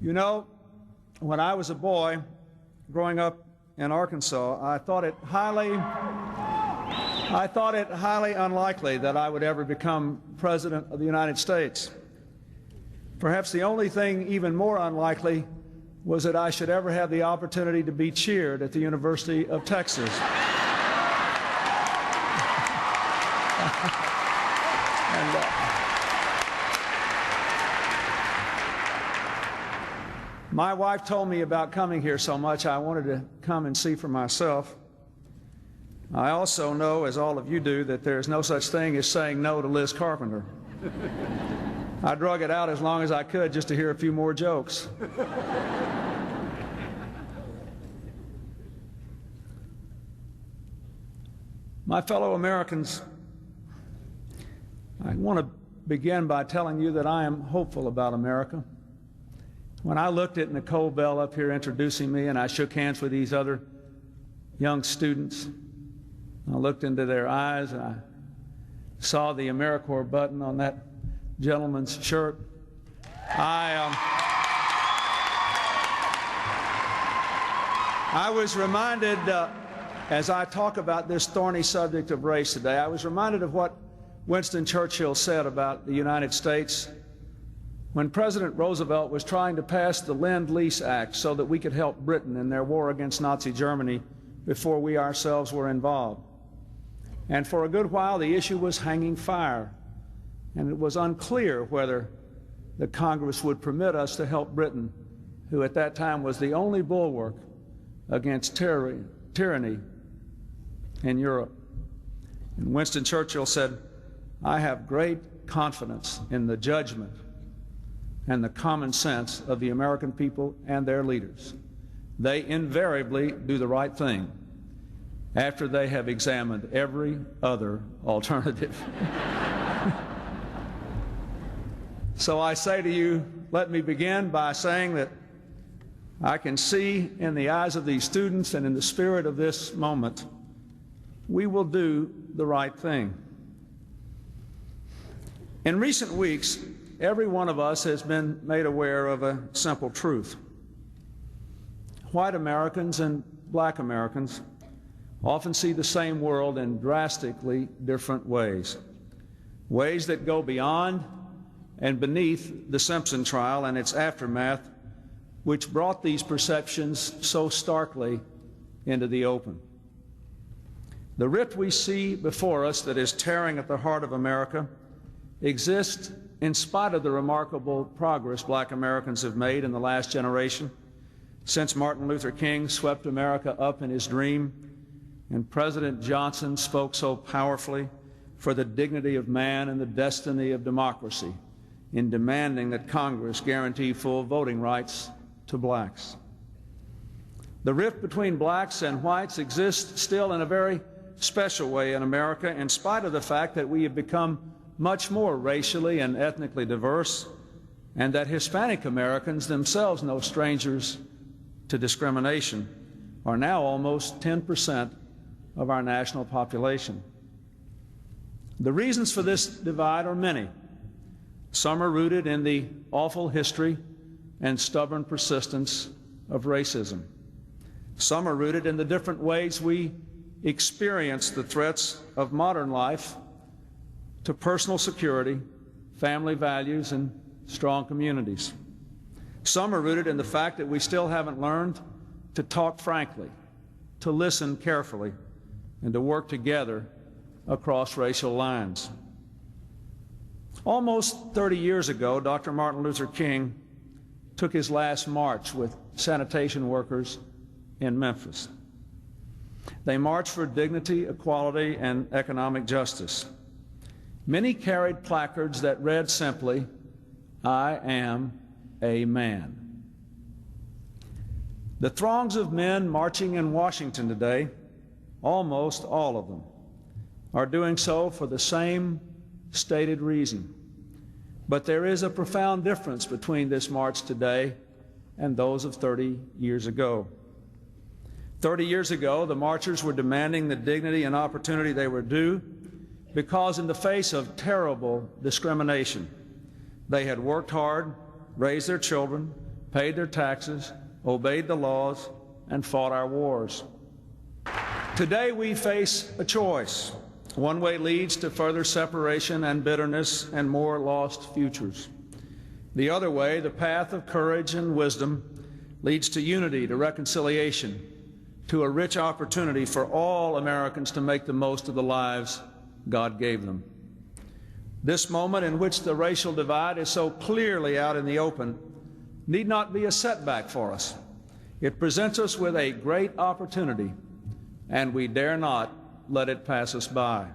You know, when I was a boy growing up in Arkansas, I thought it highly unlikely that I would ever become President of the United States. Perhaps the only thing even more unlikely was that I should ever have the opportunity to be cheered at the University of Texas. My wife told me about coming here so much I wanted to come and see for myself. I also know, as all of you do, that there's no such thing as saying no to Liz Carpenter. I drug it out as long as I could just to hear a few more jokes. My fellow Americans, I want to begin by telling you that I am hopeful about America. When I looked at Nicole Bell up here introducing me and I shook hands with these other young students, I looked into their eyes and I saw the AmeriCorps button on that gentleman's shirt. I was reminded, as I talk about this thorny subject of race today, I was reminded of what Winston Churchill said about the United States when President Roosevelt was trying to pass the Lend-Lease Act so that we could help Britain in their war against Nazi Germany before we ourselves were involved. And for a good while, the issue was hanging fire, and it was unclear whether the Congress would permit us to help Britain, who at that time was the only bulwark against tyranny in Europe. And Winston Churchill said, "I have great confidence in the judgment and the common sense of the American people and their leaders. They invariably do the right thing after they have examined every other alternative." So I say to you, let me begin by saying that I can see in the eyes of these students and in the spirit of this moment, we will do the right thing. In recent weeks, every one of us has been made aware of a simple truth. White Americans and black Americans often see the same world in drastically different ways, ways that go beyond and beneath the Simpson trial and its aftermath, which brought these perceptions so starkly into the open. The rift we see before us that is tearing at the heart of America exists in spite of the remarkable progress black Americans have made in the last generation, since Martin Luther King swept America up in his dream and President Johnson spoke so powerfully for the dignity of man and the destiny of democracy in demanding that Congress guarantee full voting rights to blacks. The rift between blacks and whites exists still in a very special way in America, in spite of the fact that we have become much more racially and ethnically diverse, and that Hispanic Americans, themselves no strangers to discrimination, are now almost 10% of our national population. The reasons for this divide are many. Some are rooted in the awful history and stubborn persistence of racism. Some are rooted in the different ways we experience the threats of modern life to personal security, family values, and strong communities. Some are rooted in the fact that we still haven't learned to talk frankly, to listen carefully, and to work together across racial lines. Almost 30 years ago, Dr. Martin Luther King took his last march with sanitation workers in Memphis. They marched for dignity, equality, and economic justice. Many carried placards that read simply, "I am a man." The throngs of men marching in Washington today, almost all of them, are doing so for the same stated reason. But there is a profound difference between this march today and those of 30 years ago. 30 years ago, the marchers were demanding the dignity and opportunity they were due because in the face of terrible discrimination, they had worked hard, raised their children, paid their taxes, obeyed the laws, and fought our wars. Today we face a choice. One way leads to further separation and bitterness and more lost futures. The other way, the path of courage and wisdom, leads to unity, to reconciliation, to a rich opportunity for all Americans to make the most of the lives God gave them. This moment in which the racial divide is so clearly out in the open need not be a setback for us. It presents us with a great opportunity, and we dare not let it pass us by.